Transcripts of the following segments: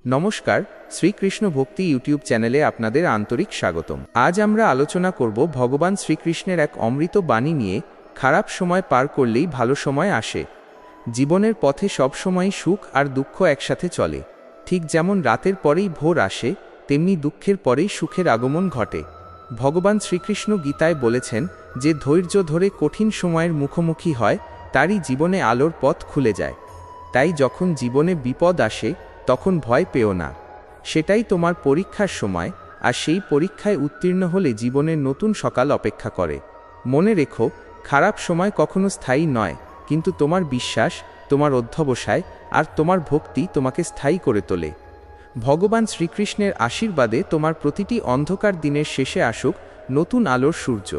নমস্কার, শ্রীকৃষ্ণ ভক্তি ইউটিউব চ্যানেলে আপনাদের আন্তরিক স্বাগতম। আজ আমরা আলোচনা করব ভগবান শ্রীকৃষ্ণের এক অমৃত বাণী নিয়ে। খারাপ সময় পার করলেই ভালো সময় আসে। জীবনের পথে সবসময়ই সুখ আর দুঃখ একসাথে চলে। ঠিক যেমন রাতের পরেই ভোর আসে, তেমনি দুঃখের পরেই সুখের আগমন ঘটে। ভগবান শ্রীকৃষ্ণ গীতায় বলেছেন, যে ধৈর্য ধরে কঠিন সময়ের মুখোমুখি হয় তারই জীবনে আলোর পথ খুলে যায়। তাই যখন জীবনে বিপদ আসে তখন ভয় পেও না। সেটাই তোমার পরীক্ষার সময়, আর সেই পরীক্ষায় উত্তীর্ণ হলে জীবনের নতুন সকাল অপেক্ষা করে। মনে রেখো, খারাপ সময় কখনো স্থায়ী নয়, কিন্তু তোমার বিশ্বাস, তোমার অধ্যবসায় আর তোমার ভক্তি তোমাকে স্থায়ী করে তোলে। ভগবান শ্রীকৃষ্ণের আশীর্বাদে তোমার প্রতিটি অন্ধকার দিনের শেষে আসুক নতুন আলোর সূর্য।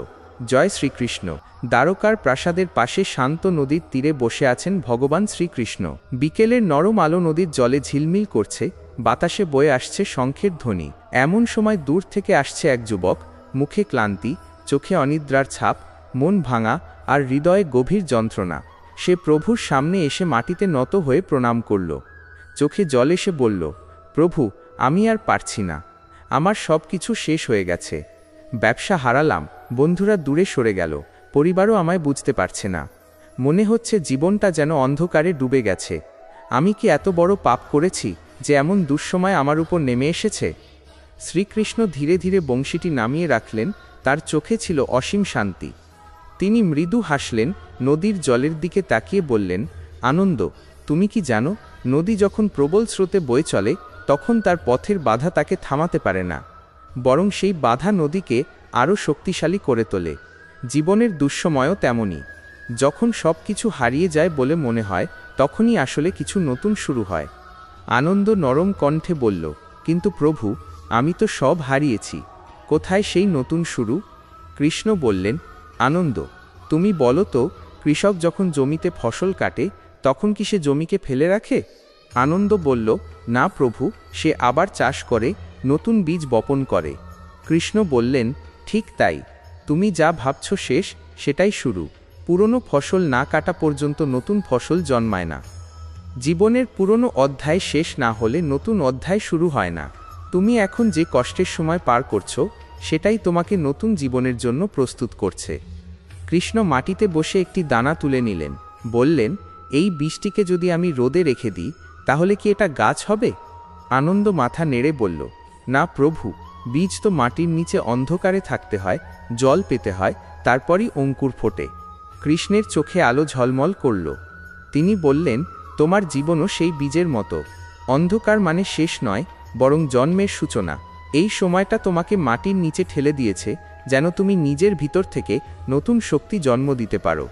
জয় শ্রীকৃষ্ণ। দ্বারকার প্রাসাদের পাশে শান্ত নদীর তীরে বসে আছেন ভগবান শ্রীকৃষ্ণ। বিকেলের নরম আলো নদীর জলে ঝিলমিল করছে, বাতাসে বয়ে আসছে শঙ্খের ধ্বনি। এমন সময় দূর থেকে আসছে এক যুবক, মুখে ক্লান্তি, চোখে অনিদ্রার ছাপ, মন ভাঙা আর হৃদয়ে গভীর যন্ত্রণা। সে প্রভুর সামনে এসে মাটিতে নত হয়ে প্রণাম করল। চোখে জল এসে বলল, প্রভু, আমি আর পারছি না। আমার সব কিছু শেষ হয়ে গেছে। ব্যবসা হারালাম, বন্ধুরা দূরে সরে গেল, পরিবারও আমায় বুঝতে পারছে না। মনে হচ্ছে জীবনটা যেন অন্ধকারে ডুবে গেছে। আমি কি এত বড় পাপ করেছি যে এমন দুঃসময় আমার উপর নেমে এসেছে? শ্রীকৃষ্ণ ধীরে ধীরে বংশীটি নামিয়ে রাখলেন। তার চোখে ছিল অসীম শান্তি। তিনি মৃদু হাসলেন, নদীর জলের দিকে তাকিয়ে বললেন, আনন্দ, তুমি কি জানো, নদী যখন প্রবল স্রোতে বয়ে চলে তখন তার পথের বাধা তাকে থামাতে পারে না, বরং সেই বাধা নদীকে আরও শক্তিশালী করে তোলে। জীবনের দুঃসময়ও তেমনই। যখন সব কিছু হারিয়ে যায় বলে মনে হয়, তখনই আসলে কিছু নতুন শুরু হয়। আনন্দ নরম কণ্ঠে বলল, কিন্তু প্রভু, আমি তো সব হারিয়েছি। কোথায় সেই নতুন শুরু? কৃষ্ণ বললেন, আনন্দ, তুমি বলো তো, কৃষক যখন জমিতে ফসল কাটে তখন কি সে জমিকে ফেলে রাখে? আনন্দ বলল, না প্রভু, সে আবার চাষ করে, নতুন বীজ বপন করে। কৃষ্ণ বললেন, ঠিক তাই, তুমি যা ভাবছ শেষ, সেটাই শুরু। পুরনো ফসল না কাটা পর্যন্ত নতুন ফসল জন্মায় না। জীবনের পুরনো অধ্যায় শেষ না হলে নতুন অধ্যায় শুরু হয় না। তুমি এখন যে কষ্টের সময় পার করছো, সেটাই তোমাকে নতুন জীবনের জন্য প্রস্তুত করছে। কৃষ্ণ মাটিতে বসে একটি দানা তুলে নিলেন, বললেন, এই বীজটিকে যদি আমি রোদে রেখে দিই তাহলে কি এটা গাছ হবে? আনন্দ মাথা নেড়ে বলল, না প্রভু, বীজ তো মাটির নিচে অন্ধকারে থাকতে হয়, জল পেতে হয়, তারপরই অঙ্কুর ফোটে। কৃষ্ণের চোখে আলো ঝলমল করল। তিনি বললেন, তোমার জীবনও সেই বীজের মতো। অন্ধকার মানে শেষ নয়, বরং জন্মের সূচনা। এই সময়টা তোমাকে মাটির নিচে ঠেলে দিয়েছে, যেন তুমি নিজের ভিতর থেকে নতুন শক্তি জন্ম দিতে পারো।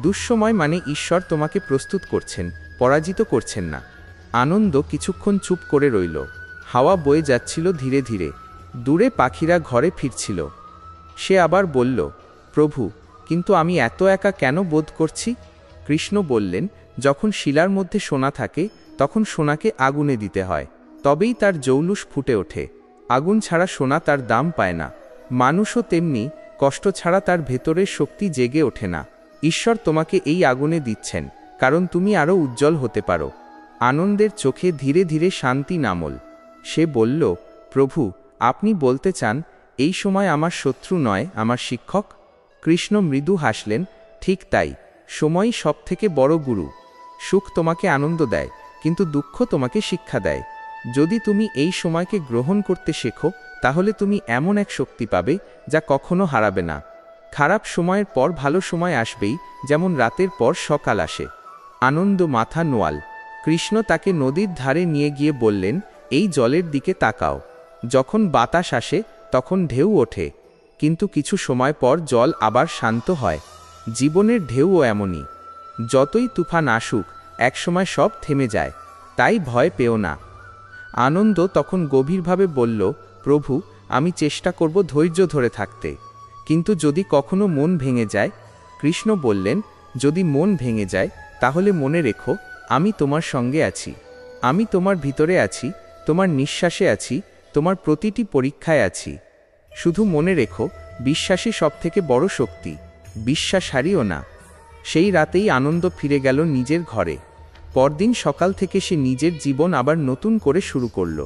দুঃসময় মানে ঈশ্বর তোমাকে প্রস্তুত করছেন, পরাজিত করছেন না। আনন্দ কিছুক্ষণ চুপ করে রইল। হাওয়া বয়ে যাচ্ছিল ধীরে ধীরে, দূরে পাখিরা ঘরে ফিরছিল। সে আবার বলল, প্রভু, কিন্তু আমি এত একা কেন বোধ করছি? কৃষ্ণ বললেন, যখন শিলার মধ্যে সোনা থাকে তখন সোনাকে আগুনে দিতে হয়, তবেই তার জৌলুস ফুটে ওঠে। আগুন ছাড়া সোনা তার দাম পায় না। মানুষও তেমনি, কষ্ট ছাড়া তার ভেতরের শক্তি জেগে ওঠে না। ঈশ্বর তোমাকে এই আগুনে দিচ্ছেন, কারণ তুমি আরও উজ্জ্বল হতে পারো। আনন্দের চোখে ধীরে ধীরে শান্তি নামল। সে বলল, প্রভু, আপনি বলতে চান এই সময় আমার শত্রু নয়, আমার শিক্ষক? কৃষ্ণ মৃদু হাসলেন, ঠিক তাই, সময়ই সবথেকে বড় গুরু। সুখ তোমাকে আনন্দ দেয়, কিন্তু দুঃখ তোমাকে শিক্ষা দেয়। যদি তুমি এই সময়কে গ্রহণ করতে শেখো, তাহলে তুমি এমন এক শক্তি পাবে যা কখনো হারাবে না। খারাপ সময়ের পর ভালো সময় আসবেই, যেমন রাতের পর সকাল আসে। আনন্দ মাথা নোয়াল। কৃষ্ণ তাকে নদীর ধারে নিয়ে গিয়ে বললেন, এই জলের দিকে তাকাও। যখন বাতাস আসে তখন ঢেউ ওঠে, কিন্তু কিছু সময় পর জল আবার শান্ত হয়। জীবনের ঢেউও এমনই। যতই তুফান আসুক, একসময় সব থেমে যায়। তাই ভয় পেও না। আনন্দ তখন গভীরভাবে বলল, প্রভু, আমি চেষ্টা করব ধৈর্য ধরে থাকতে। কিন্তু যদি কখনো মন ভেঙে যায়? কৃষ্ণ বললেন, যদি মন ভেঙে যায় তাহলে মনে রেখো, আমি তোমার সঙ্গে আছি। আমি তোমার ভিতরে আছি, তোমার নিঃশ্বাসে আছি, তোমার প্রতিটি পরীক্ষায় আছি। শুধু মনে রেখো, বিশ্বাসই সবথেকে বড় শক্তি। বিশ্বাস হারিও না। সেই রাতেই আনন্দ ফিরে গেল নিজের ঘরে। পরদিন সকাল থেকে সে নিজের জীবন আবার নতুন করে শুরু করল।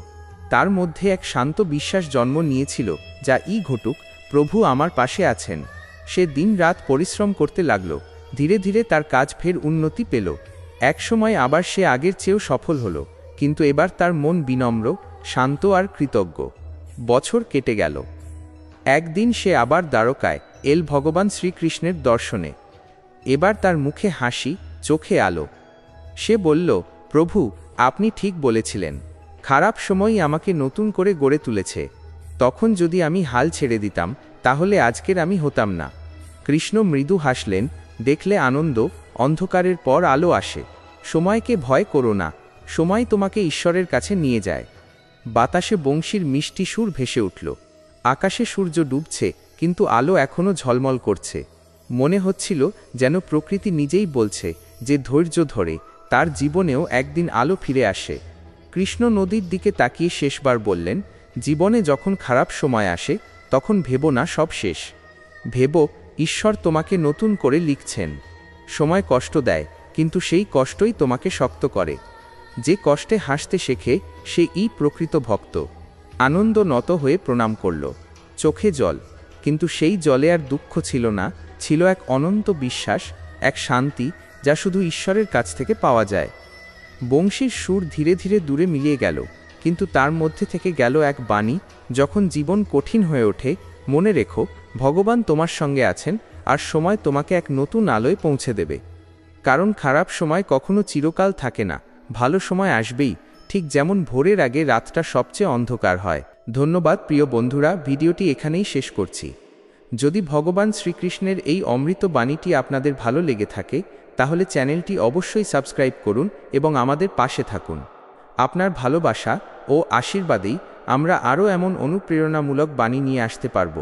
তার মধ্যে এক শান্ত বিশ্বাস জন্ম নিয়েছিল, যা ঘটুক, প্রভু আমার পাশে আছেন। সে দিনরাত পরিশ্রম করতে লাগল। ধীরে ধীরে তার কাজ ফের উন্নতি পেল। একসময় আবার সে আগের চেয়েও সফল হল, কিন্তু এবার তার মন বিনম্র, শান্ত আর কৃতজ্ঞ। বছর কেটে গেল। একদিন সে আবার দ্বারকায় এল ভগবান শ্রীকৃষ্ণের দর্শনে। এবার তার মুখে হাসি, চোখে আলো। সে বলল, প্রভু, আপনি ঠিক বলেছিলেন, খারাপ সময়ই আমাকে নতুন করে গড়ে তুলেছে। তখন যদি আমি হাল ছেড়ে দিতাম, তাহলে আজকের আমি হতাম না। কৃষ্ণ মৃদু হাসলেন, দেখলে আনন্দ, অন্ধকারের পর আলো আসে। সময়কে ভয় করো না, সময় তোমাকে ঈশ্বরের কাছে নিয়ে যায়। বাতাসে বংশীর মিষ্টি সুর ভেসে উঠল। আকাশে সূর্য ডুবছে, কিন্তু আলো এখনো ঝলমল করছে। মনে হচ্ছিল যেন প্রকৃতি নিজেই বলছে, যে ধৈর্য ধরে তার জীবনেও একদিন আলো ফিরে আসে। কৃষ্ণ নদীর দিকে তাকিয়ে শেষবার বললেন, জীবনে যখন খারাপ সময় আসে, তখন ভেবো না সব শেষ। ভেবো, ঈশ্বর তোমাকে নতুন করে লিখছেন। সময় কষ্ট দেয়, কিন্তু সেই কষ্টই তোমাকে শক্ত করে। যে কষ্টে হাসতে শেখে, সেই প্রকৃত ভক্ত। আনন্দ নত হয়ে প্রণাম করল। চোখে জল, কিন্তু সেই জলে আর দুঃখ ছিল না, ছিল এক অনন্ত বিশ্বাস, এক শান্তি, যা শুধু ঈশ্বরের কাছ থেকে পাওয়া যায়। বংশীর সুর ধীরে ধীরে দূরে মিলিয়ে গেল, কিন্তু তার মধ্যে থেকে গেল এক বাণী, যখন জীবন কঠিন হয়ে ওঠে, মনে রেখো, ভগবান তোমার সঙ্গে আছেন, আর সময় তোমাকে এক নতুন আলোয় পৌঁছে দেবে। কারণ খারাপ সময় কখনো চিরকাল থাকে না, ভালো সময় আসবেই, ঠিক যেমন ভোরের আগে রাতটা সবচেয়ে অন্ধকার হয়। ধন্যবাদ প্রিয় বন্ধুরা, ভিডিওটি এখানেই শেষ করছি। যদি ভগবান শ্রীকৃষ্ণের এই অমৃত বাণীটি আপনাদের ভালো লেগে থাকে, তাহলে চ্যানেলটি অবশ্যই সাবস্ক্রাইব করুন এবং আমাদের পাশে থাকুন। আপনার ভালোবাসা ও আশীর্বাদেই আমরা আরও এমন অনুপ্রেরণামূলক বাণী নিয়ে আসতে পারব।